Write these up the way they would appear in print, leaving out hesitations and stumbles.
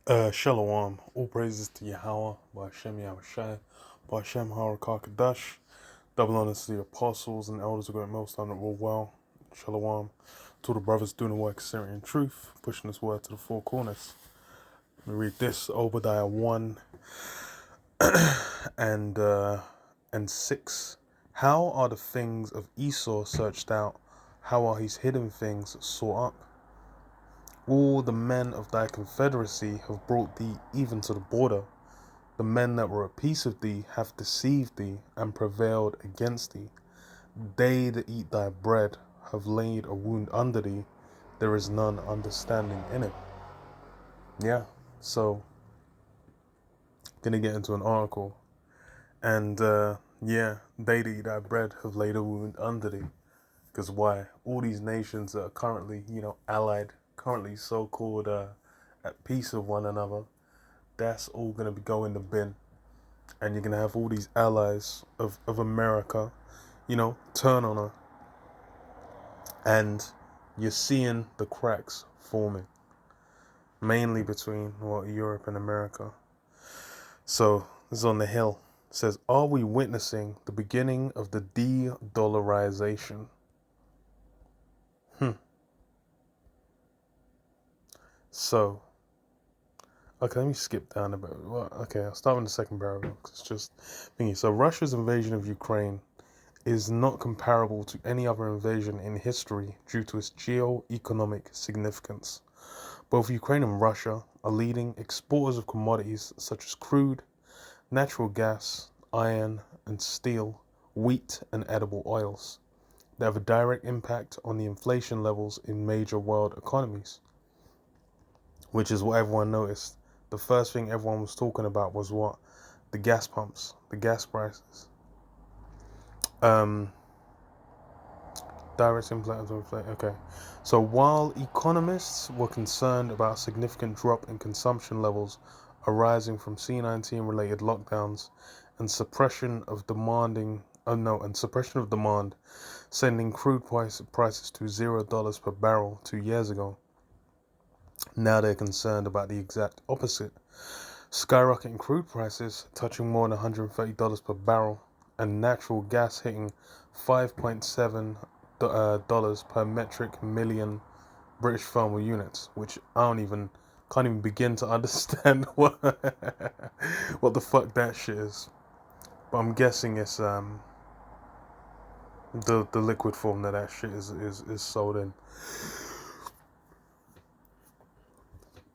Shalom. All praises to Yahweh, by Hashem Yahushai, by Hashem Harakakadash. Double honors to the apostles and elders of great most honorable well. Shalom. To the brothers doing the work of Syrian truth, pushing this word to the four corners. Let me read this, Obadiah 1 and uh, and 6. How are the things of Esau searched out? How are his hidden things sought up? All the men of thy confederacy have brought thee even to the border. The men that were at peace with thee have deceived thee and prevailed against thee. They that eat thy bread have laid a wound under thee. There is none understanding in it. Yeah, so gonna get into an article. And yeah, they that eat thy bread have laid a wound under thee. Because why? All these nations that are currently, allied, currently so-called at peace with one another, that's all gonna be going in the bin. And you're gonna have all these allies of America, turn on her. And you're seeing the cracks forming, mainly between Europe and America. So this is on the Hill. It says, are we witnessing the beginning of the de-dollarization? So, okay, let me skip down a bit. Well, okay, I'll start with the second paragraph. It's just thinking. So Russia's invasion of Ukraine is not comparable to any other invasion in history due to its geo-economic significance. Both Ukraine and Russia are leading exporters of commodities such as crude, natural gas, iron and steel, wheat and edible oils that have a direct impact on the inflation levels in major world economies, which is what everyone noticed. The first thing everyone was talking about was what? The gas pumps, the gas prices. Direct impact on inflation. Okay. So while economists were concerned about a significant drop in consumption levels arising from C-19 related lockdowns and suppression of demand, sending crude prices to $0 per barrel 2 years ago. Now they're concerned about the exact opposite. Skyrocketing crude prices touching more than $130 per barrel and natural gas hitting $5.7 per metric million British thermal units, which can't even begin to understand what the fuck that shit is. But I'm guessing it's the liquid form that shit is sold in.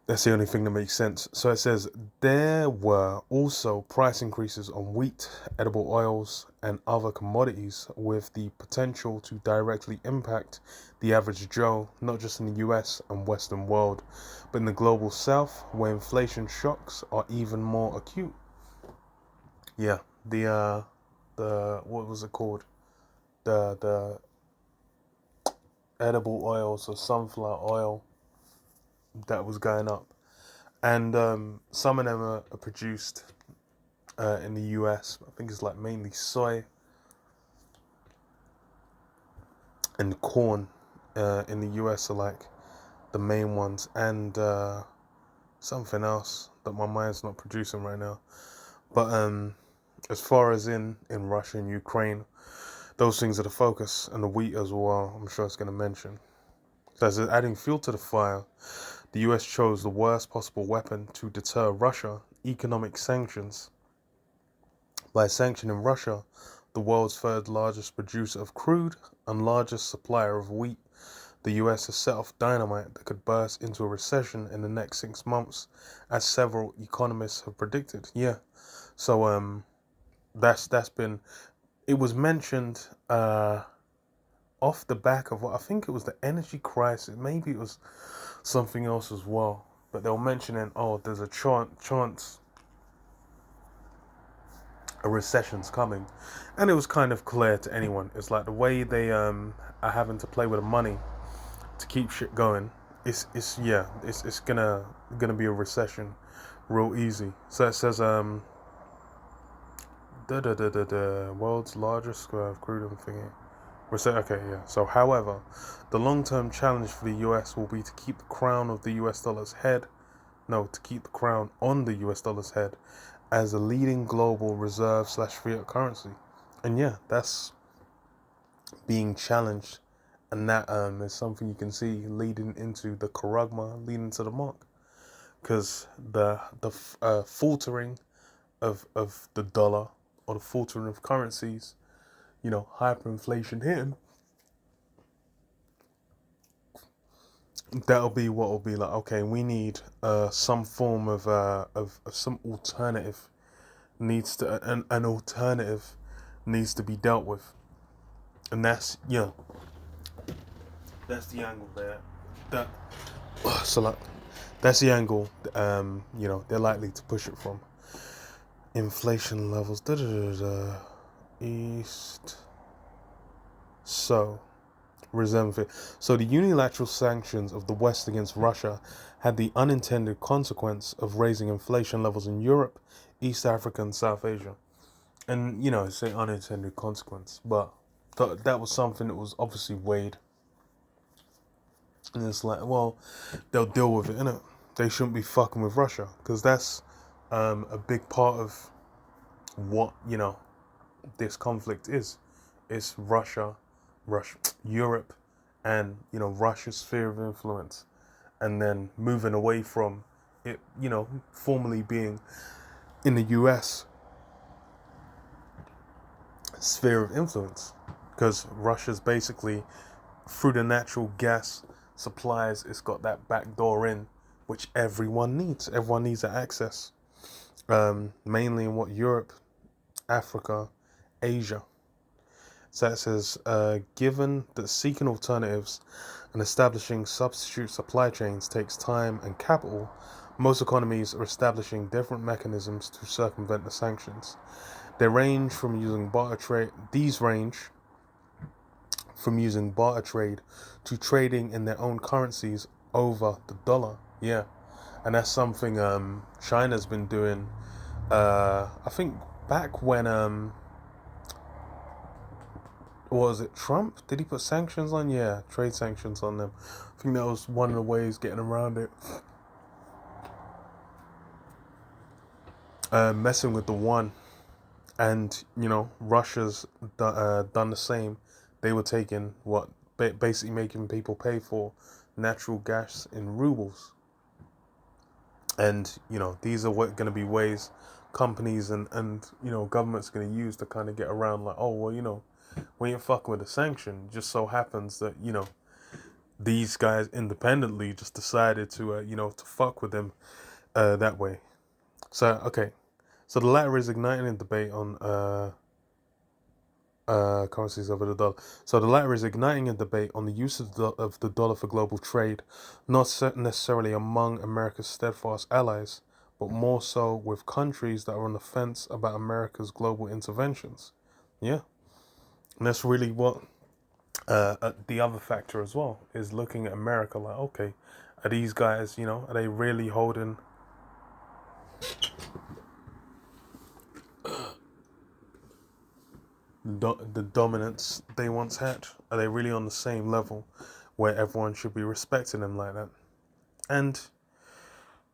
That's the only thing that makes sense. So it says there were also price increases on wheat, edible oils, and other commodities with the potential to directly impact the average Joe, not just in the US and Western world, but in the global South, where inflation shocks are even more acute. Yeah, the what was it called? The edible oils or sunflower oil that was going up. And some of them are produced in the US. I think it's like mainly soy and corn in the US are like the main ones, and something else that my mind's not producing right now. But as far as in Russia and Ukraine, those things are the focus, and the wheat as well. I'm sure it's going to mention. So as adding fuel to the fire, the US chose the worst possible weapon to deter Russia: economic sanctions. By sanctioning Russia, the world's third largest producer of crude and largest supplier of wheat, the US has set off dynamite that could burst into a recession in the next 6 months, as several economists have predicted. Yeah, so that's been. It was mentioned off the back of what I think it was the energy crisis. Maybe it was something else as well. But they were mentioning, there's a chance a recession's coming, and it was kind of clear to anyone. It's like the way they are having to play with the money to keep shit going. It's gonna be a recession real easy. So it says world's largest square of crude and thingy. Okay, yeah. So however, the long-term challenge for the US will be to keep the crown of the US dollar's head to keep the crown on the US dollar's head as a leading global reserve slash fiat currency. And yeah, that's being challenged, and that is something you can see leading into the charagma, leading to the mark, because the faltering of the dollar, or the faltering of currencies, hyperinflation hitting, that'll be what will be like. Okay, we need some form of some alternative needs to an alternative needs to be dealt with, and that's the angle there. That so like that's the angle. They're likely to push it from. Inflation levels. East. So resentment. So the unilateral sanctions of the West against Russia had the unintended consequence of raising inflation levels in Europe, East Africa, and South Asia. And say unintended consequence, but that was something that was obviously weighed. And it's like, well, they'll deal with it, innit? They shouldn't be fucking with Russia, because that's a big part of what this conflict is. It's Europe, and Russia's sphere of influence, and then moving away from it, formerly being in the US sphere of influence, because Russia's basically, through the natural gas supplies, it's got that back door in, which everyone needs. Everyone needs that access, mainly in Europe, Africa, Asia. So it says, given that seeking alternatives and establishing substitute supply chains takes time and capital, most economies are establishing different mechanisms to circumvent the sanctions. These range from using barter trade to trading in their own currencies over the dollar. Yeah, and that's something China's been doing. I think back when was it Trump? Did he put sanctions on? Yeah, trade sanctions on them. I think that was one of the ways getting around it. Messing with the yuan, and Russia's done the same. They were taking basically making people pay for natural gas in rubles, and these are going to be ways companies and governments going to use to kind of get around, like, oh well, we ain't fucking with the sanction. Just so happens that these guys independently just decided to to fuck with them that way. So okay, so the latter is igniting a debate on currencies over the dollar. So the latter is igniting a debate on the use of the dollar for global trade, not necessarily among America's steadfast allies, but more so with countries that are on the fence about America's global interventions. Yeah, and that's really what the other factor as well is, looking at America like, okay, are these guys, are they really holding the dominance they once had? Are they really on the same level where everyone should be respecting them like that? And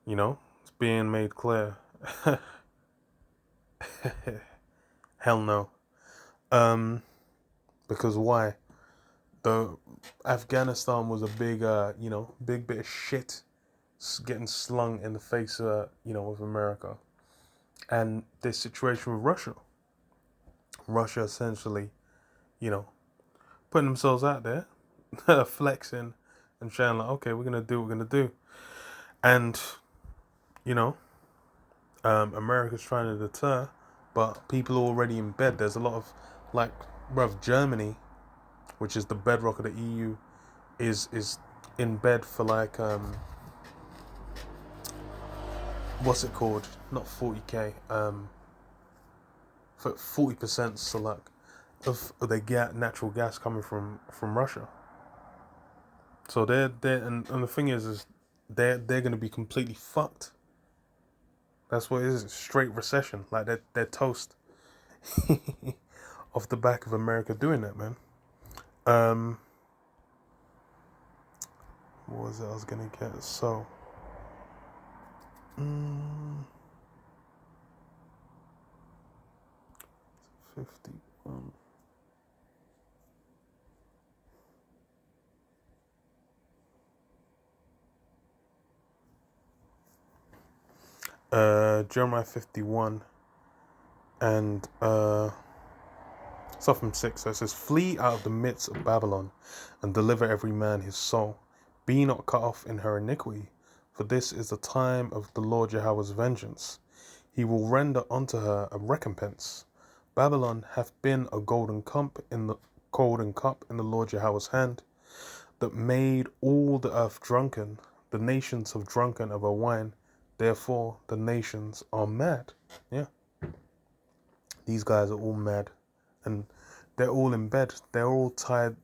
it's being made clear. Hell no. Because why? The Afghanistan was a big big bit of shit getting slung in the face of America. And this situation with Russia essentially, putting themselves out there, flexing and showing like, okay, we're gonna do what we're gonna do. And America's trying to deter, but people are already in bed. There's a lot of, like, Germany, which is the bedrock of the EU, is in bed for like what's it called? Not 40k. For 40% select of their natural gas coming from Russia. So they're and the thing is they're going to be completely fucked. That's what it is. It's straight recession. Like they're toast off the back of America doing that, man. What was it I was gonna get? So Mm, 51. Jeremiah 51 and stuff from 6. So it says, "Flee out of the midst of Babylon, and deliver every man his soul. Be not cut off in her iniquity, for this is the time of the Lord Jehovah's vengeance. He will render unto her a recompense. Babylon hath been a golden cup in the Lord Jehovah's hand, that made all the earth drunken. The nations have drunken of her wine, therefore the nations are mad." Yeah, these guys are all mad, and they're all in bed. They're all tied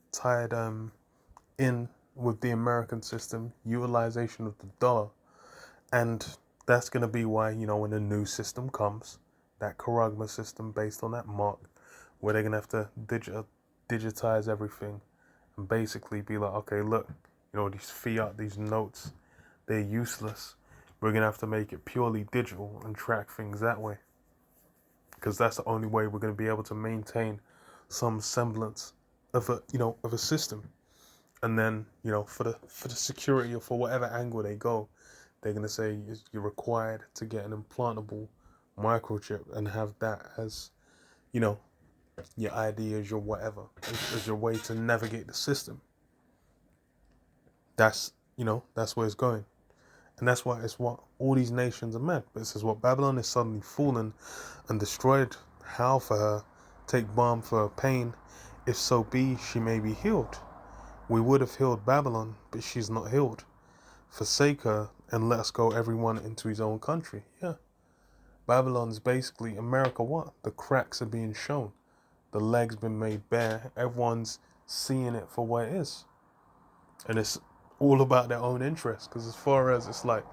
in with the American system, utilization of the dollar, and that's gonna be why, when the new system comes, that Karagma system based on that mark, where they're gonna have to digitize everything and basically be like, okay, look, these fiat, these notes, they're useless. We're gonna have to make it purely digital and track things that way, because that's the only way we're gonna be able to maintain some semblance of a system. And then, for the security or for whatever angle they go, they're gonna say you're required to get an implantable microchip and have that as, your ID, as your whatever, as your way to navigate the system. That's where it's going. And that's why it's what all these nations are mad. But it says, what Babylon is suddenly fallen and destroyed, how for her, take balm for her pain, if so be she may be healed. We would have healed Babylon, but she's not healed. Forsake her and let us go everyone into his own country. Yeah. Babylon's basically America. What? The cracks are being shown. The leg's been made bare. Everyone's seeing it for what it is. And it's all about their own interest. Because as far as it's like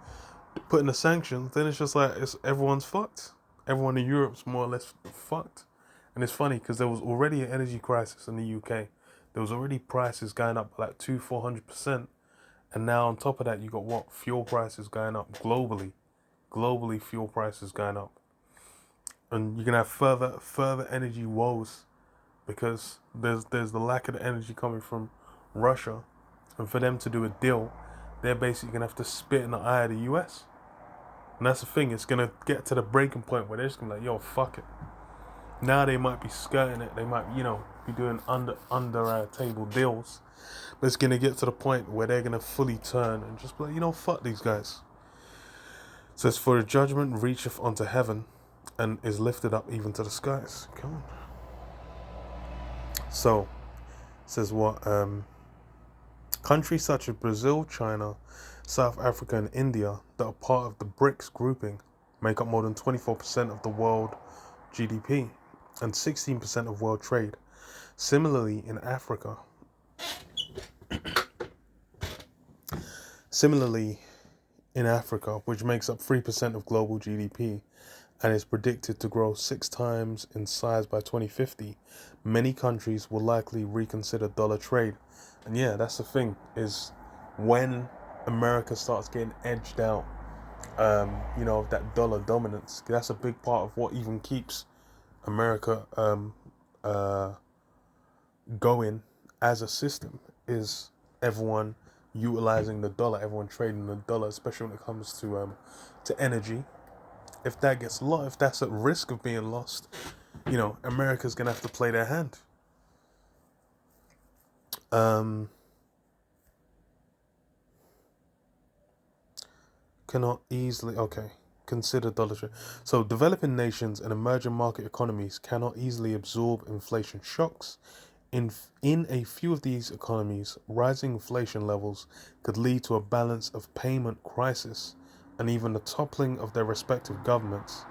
putting the sanctions, then it's just like everyone's fucked. Everyone in Europe's more or less fucked. And it's funny because there was already an energy crisis in the UK. There was already prices going up by like 400%. And now on top of that, you got what? Fuel prices going up globally. Globally, fuel prices going up. And you're going to have further energy woes, because there's the lack of the energy coming from Russia. And for them to do a deal, they're basically going to have to spit in the eye of the US. And that's the thing. It's going to get to the breaking point where they're just going to be like, yo, fuck it. Now they might be skirting it. They might, be doing under table deals. But it's going to get to the point where they're going to fully turn and just be like, fuck these guys. It says, for the judgment reacheth unto heaven and is lifted up even to the skies. Come on. So, it says what? Countries such as Brazil, China, South Africa, and India that are part of the BRICS grouping make up more than 24% of the world GDP and 16% of world trade. Similarly, in Africa, which makes up 3% of global GDP and is predicted to grow 6 times in size by 2050, many countries will likely reconsider dollar trade. And yeah, that's the thing, is when America starts getting edged out, of that dollar dominance, that's a big part of what even keeps America going as a system, is everyone utilizing the dollar, everyone trading the dollar, especially when it comes to energy. If that gets lost, if that's at risk of being lost, America's gonna have to play their hand. Cannot easily consider dollar trade. So developing nations and emerging market economies cannot easily absorb inflation shocks. In a few of these economies, rising inflation levels could lead to a balance of payment crisis and even the toppling of their respective governments.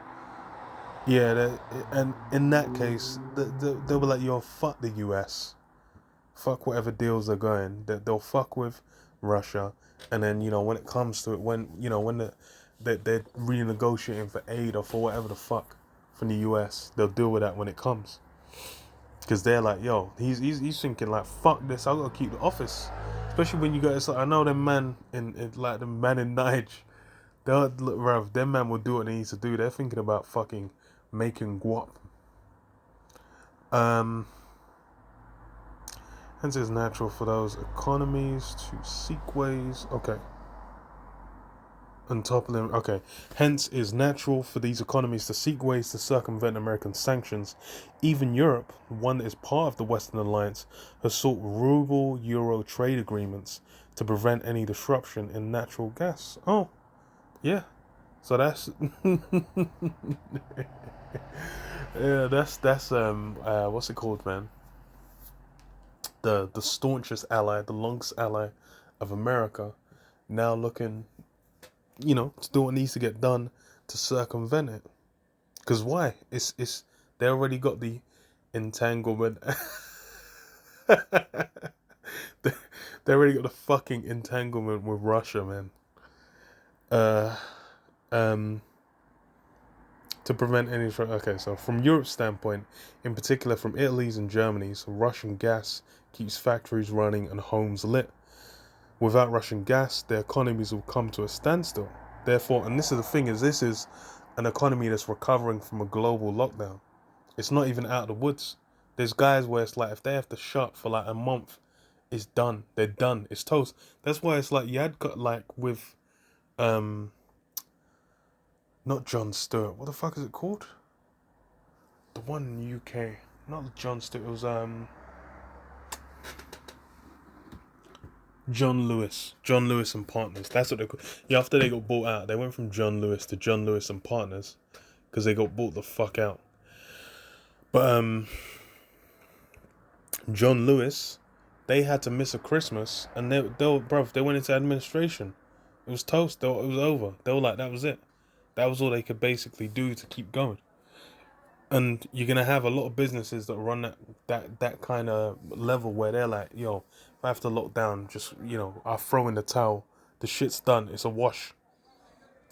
Yeah, and in that case, they'll be like, yo, fuck the US. Fuck whatever deals they're going. They'll fuck with Russia. And then, when it comes to it, when they're renegotiating for aid or for whatever the fuck from the US, they'll deal with that when it comes. Because they're like, yo, he's thinking like, fuck this, I gotta keep the office. Especially when you guys, like, I know the man in like the man in Nige, Bruv, them man will do what they need to do. They're thinking about fucking making guap. Hence it's natural for those economies to seek ways. Okay. On top of them, okay. Hence it's natural for these economies to seek ways to circumvent American sanctions. Even Europe, one that is part of the Western Alliance, has sought ruble-euro trade agreements to prevent any disruption in natural gas. Oh, yeah. So that's yeah, that's what's it called, man? The staunchest ally, the longest ally of America, now looking, to do what needs to get done to circumvent it. Because why? It's they already got the entanglement. they already got the fucking entanglement with Russia, man. Uh, um, to prevent any. Okay, so from Europe's standpoint, in particular from Italy's and Germany's, Russian gas keeps factories running and homes lit. Without Russian gas, their economies will come to a standstill. Therefore, and this is the thing, is this is an economy that's recovering from a global lockdown. It's not even out of the woods. There's guys where it's like if they have to shut for like a month, it's done. They're done. It's toast. That's why it's like you had got like with not John Stewart. What the fuck is it called? The one in the UK. Not John Stewart. It was John Lewis. John Lewis and Partners. That's what they called. Yeah, after they got bought out, they went from John Lewis to John Lewis and Partners because they got bought the fuck out. But John Lewis, they had to miss a Christmas, and they went into administration. It was toast. It was over. They were like, that was it. That was all they could basically do to keep going. And you're gonna have a lot of businesses that run that kind of level where they're like, yo, if I have to lock down, just I'll throw in the towel. The shit's done. It's a wash.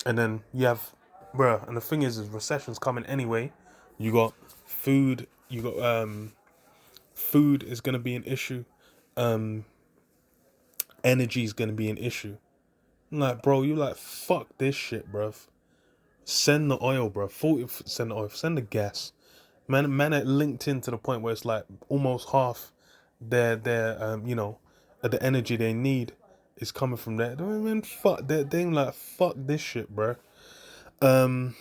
And then you have, bruh. And the thing is recession's coming anyway. You got food. You got food is gonna be an issue. Energy is gonna be an issue. I'm like, bro, you like fuck this shit, bruv. Send the oil, bro. Send the oil. Send the gas. Man, it linked in to the point where it's like almost half their the energy they need is coming from there. Man, fuck that. They like fuck this shit, bro. To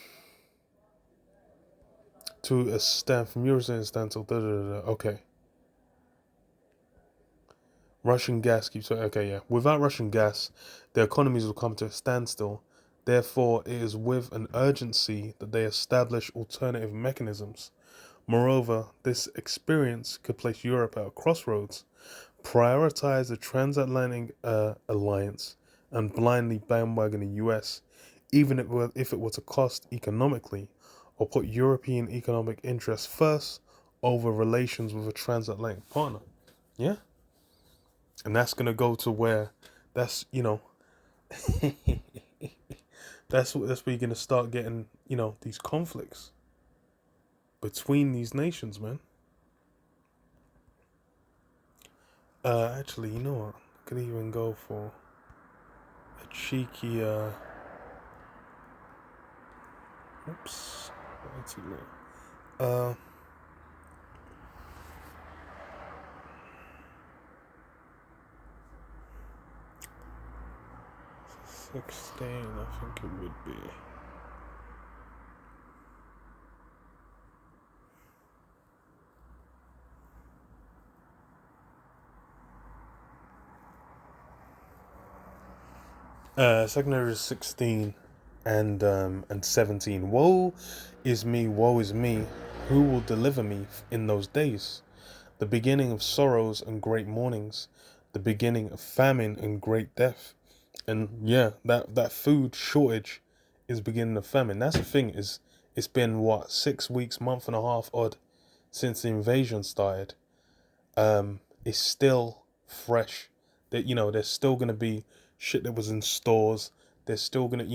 a stand from Eurozone standstill. Okay. Russian gas keeps. Okay, yeah. Without Russian gas, their economies will come to a standstill. Therefore, it is with an urgency that they establish alternative mechanisms. Moreover, this experience could place Europe at a crossroads, prioritize the transatlantic alliance, and blindly bandwagon the US, even if it were to cost economically, or put European economic interests first over relations with a transatlantic partner. Yeah? And that's going to go to where that's, that's where you're going to start getting, these conflicts between these nations, man. Actually, you know what? I could even go for a cheeky, oops. Way too low. 16, I think it would be. Secondary is 16 and 17. Woe is me, who will deliver me in those days? The beginning of sorrows and great mournings, the beginning of famine and great death. And yeah, that food shortage is beginning of famine. That's the thing, is it's been 6 weeks, month and a half odd since the invasion started. It's still fresh. That there's still gonna be shit that was in stores. There's still gonna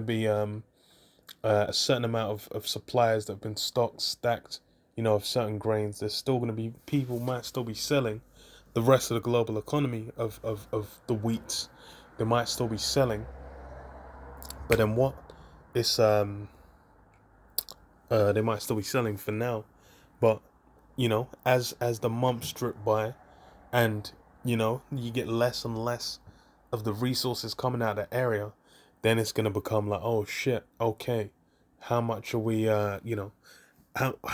be a certain amount of suppliers that have been stacked, of certain grains. There's still gonna be people might still be selling the rest of the global economy of the wheat. They might still be selling. But then what? It's they might still be selling for now, but as the months drip by, and you get less and less of the resources coming out of the area, then it's gonna become like, oh shit, okay, how much are we how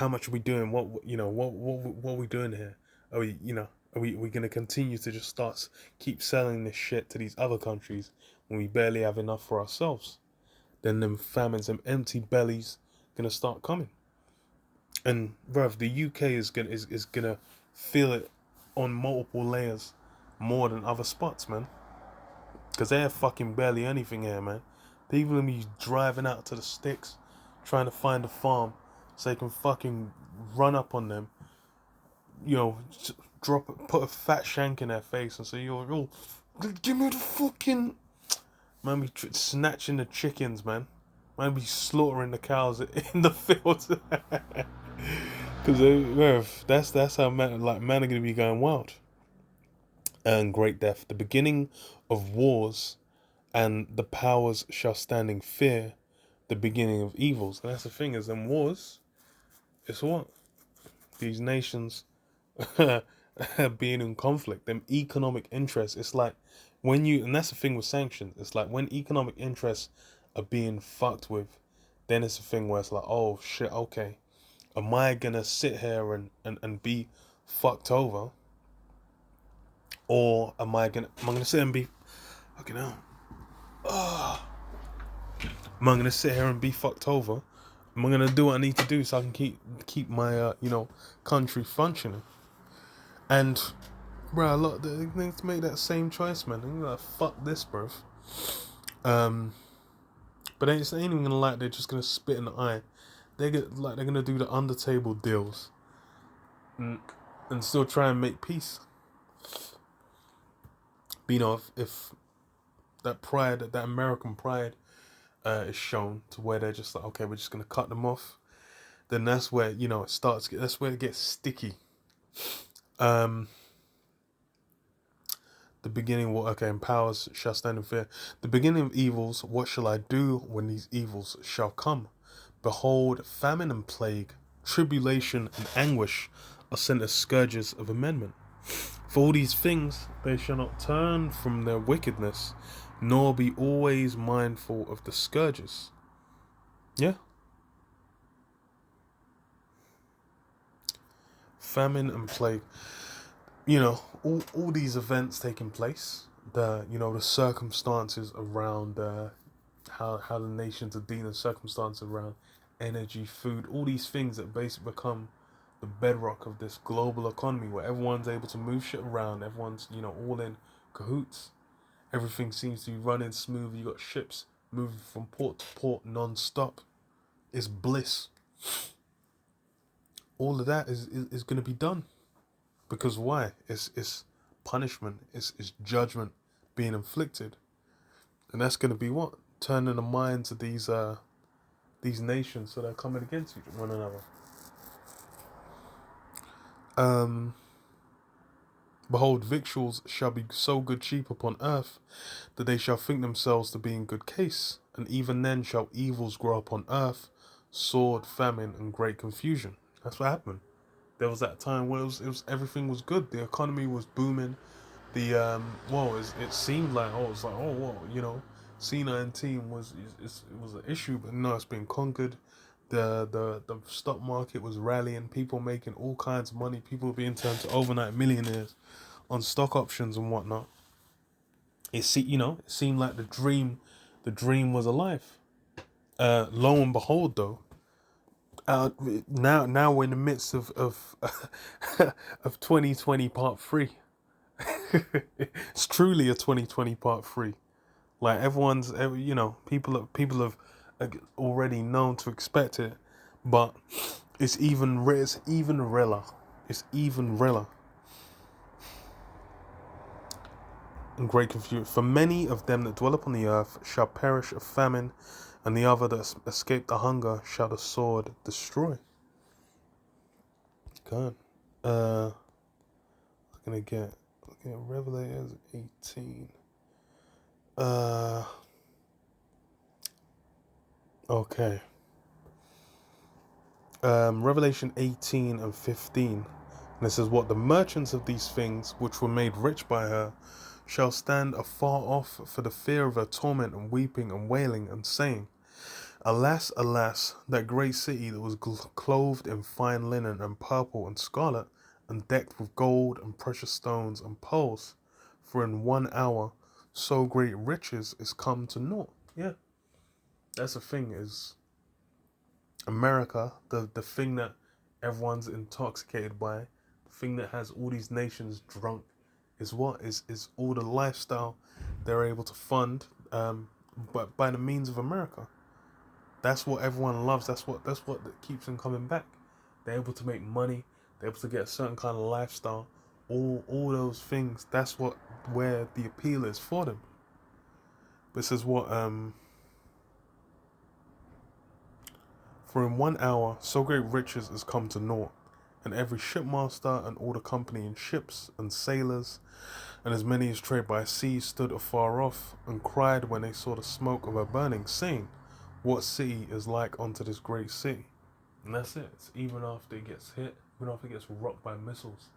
much are we doing? What are we doing here? Are we gonna continue to just keep selling this shit to these other countries when we barely have enough for ourselves? Then them famines, them empty bellies, gonna start coming. And bruv, the UK is gonna feel it on multiple layers more than other spots, man. Cause they have fucking barely anything here, man. People will be driving out to the sticks, trying to find a farm so they can fucking run up on them, put a fat shank in their face and say, yo, give me the fucking. Man, be snatching the chickens, man. Man, be slaughtering the cows in the fields. Because that's how man are gonna be going wild. And great death, the beginning of wars, and the powers shall stand in fear, the beginning of evils. And that's the thing, is them wars, it's what? These nations being in conflict, them economic interests. It's like and that's the thing with sanctions, it's like when economic interests are being fucked with, then it's a thing where it's like, oh shit, okay, am I gonna sit here and be fucked over? Or am I gonna sit and be fucking hell? Am I gonna sit here and be fucked over? Am I gonna do what I need to do so I can keep my country functioning? And bro, look, they need to make that same choice, man. They're like, fuck this, bro. But it ain't even gonna they're just gonna spit in the eye. They're gonna do the under table deals and still try and make peace. But if that pride, that American pride, is shown to where they're just like, okay, we're just gonna cut them off, then that's where that's where it gets sticky. The beginning, and powers shall stand in fear. The beginning of evils, what shall I do when these evils shall come? Behold, famine and plague, tribulation and anguish are sent as scourges of amendment. For all these things they shall not turn from their wickedness, nor be always mindful of the scourges. Yeah. Famine and plague. All these events taking place, the circumstances around how the nations are dealing, circumstances around energy, food, all these things that basically become the bedrock of this global economy where everyone's able to move shit around, everyone's all in cahoots, everything seems to be running smooth. You got ships moving from port to port non-stop. It's bliss. All of that is going to be done. Because why? It's punishment. It's judgment being inflicted, and that's going to be what? Turning the minds of these nations so they're coming against one another. Behold, victuals shall be so good cheap upon earth that they shall think themselves to be in good case, and even then shall evils grow upon earth, sword, famine, and great confusion. That's what happened. There was that time where it was everything was good. The economy was booming. It seemed like C19 it was an issue, but no, it's been conquered. The stock market was rallying. People making all kinds of money. People being turned to overnight millionaires on stock options and whatnot. It seemed like the dream was alive. Lo and behold, though, now we're in the midst of of 2020 part 3. It's truly a 2020 part 3. Like people have already known to expect it, but it's even realer. It's even realer. And great confusion. For many of them that dwell upon the earth shall perish of famine, and the other that escape the hunger shall the sword destroy. God. Looking at Revelation 18. Okay. Revelation 18 and 15. And it says, "What the merchants of these things, which were made rich by her, shall stand afar off for the fear of her torment, and weeping and wailing, and saying, Alas, alas, that great city that was clothed in fine linen and purple and scarlet, and decked with gold and precious stones and pearls. For in 1 hour so great riches is come to naught." Yeah, that's the thing, is America, the thing that everyone's intoxicated by, the thing that has all these nations drunk, is what is all the lifestyle they're able to fund, but by the means of America. That's what everyone loves. That's what keeps them coming back. They're able to make money. They're able to get a certain kind of lifestyle. All those things. That's what where the appeal is for them. But it says what for in 1 hour so great riches is come to naught, and every shipmaster and all the company in ships and sailors, and as many as trade by sea stood afar off, and cried when they saw the smoke of her burning, saying, What city is like unto this great city? And that's it. It's even after it gets hit, even after it gets rocked by missiles,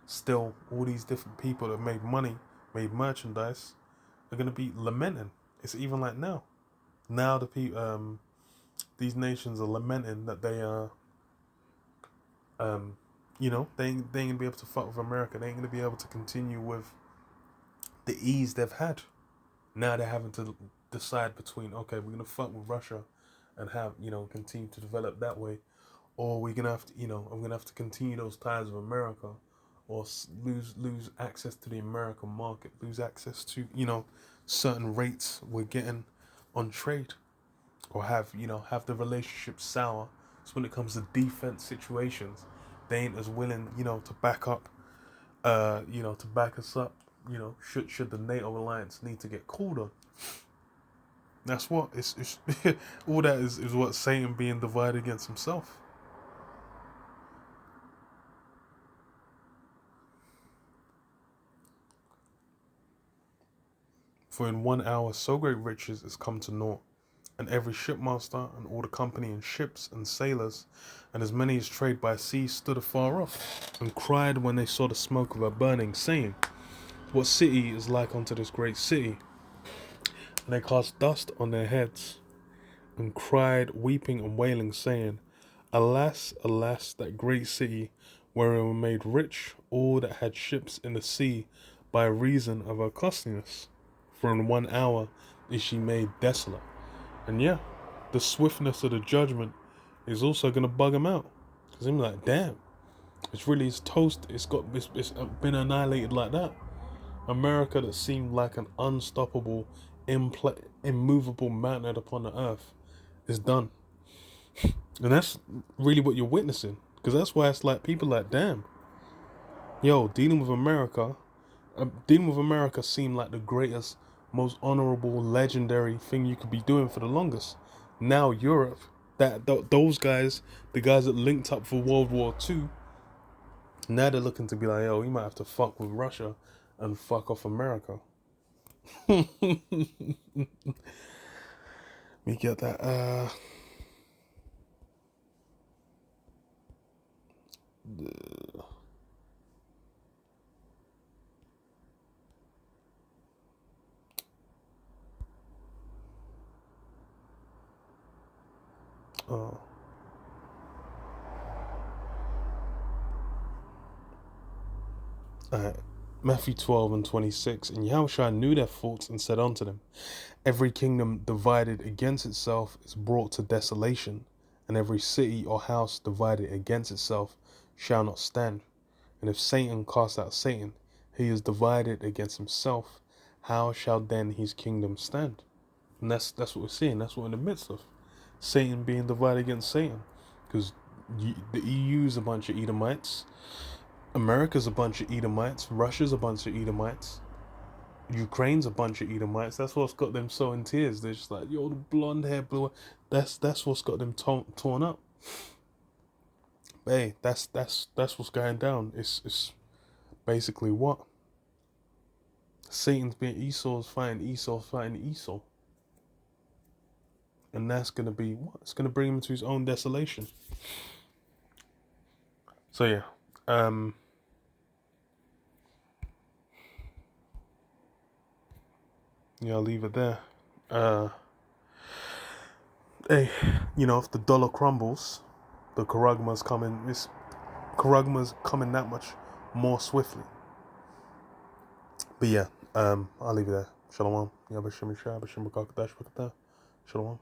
still all these different people that made money, made merchandise, are gonna be lamenting. It's even like now. Now the people, these nations are lamenting that they are, they ain't gonna be able to fuck with America. They ain't gonna be able to continue with the ease they've had. Now they're having to decide between, okay, we're gonna fuck with Russia, and have continue to develop that way, or we're gonna have to, I'm gonna have to continue those ties with America, or lose access to the American market, lose access to certain rates we're getting on trade, or have the relationship sour. So when it comes to defense situations, they ain't as willing, to back up, to back us up, should the NATO alliance need to get called on. That's what it's all that is what Satan being divided against himself. For in 1 hour so great riches is come to naught, and every shipmaster and all the company in ships and sailors, and as many as trade by sea stood afar off, and cried when they saw the smoke of her burning, saying, What city is like unto this great city? And they cast dust on their heads, and cried, weeping and wailing, saying, Alas, alas, that great city, wherein were made rich all that had ships in the sea, by reason of her costliness. For in 1 hour is she made desolate. And yeah, the swiftness of the judgment is also going to bug him out. Because I'm like, damn, it's toast. It's been annihilated like that. America, that seemed like an unstoppable, immovable mountain upon the earth, is done. And that's really what you're witnessing. Because that's why it's like, people like, damn, yo, dealing with America seemed like the greatest, most honorable, legendary thing you could be doing for the longest. Now Europe, those guys, the guys that linked up for World War II, now they're looking to be like, yo, we might have to fuck with Russia and fuck off America. We get that. Oh. Alright. Matthew 12 and 26. And Yahushua knew their thoughts and said unto them, Every kingdom divided against itself is brought to desolation, and every city or house divided against itself shall not stand. And if Satan cast out Satan, he is divided against himself. How shall then his kingdom stand? And that's what we're seeing. That's what we're in the midst of. Satan being divided against Satan. Because the EU's a bunch of Edomites. America's a bunch of Edomites. Russia's a bunch of Edomites. Ukraine's a bunch of Edomites. That's what's got them so in tears. They're just like, yo, the blonde hair, blue. That's what's got them torn up. But hey, that's what's going down. It's basically what Satan's being Esau's fighting Esau. And that's going to be what? It's going to bring him to his own desolation. So yeah, yeah, I'll leave it there. Hey, if the dollar crumbles, the Karagma's coming. This Karagma's coming that much more swiftly. But yeah, I'll leave it there. Shalom. Yabashim Shah, Bashim Bakakadash Bakata. Shalom.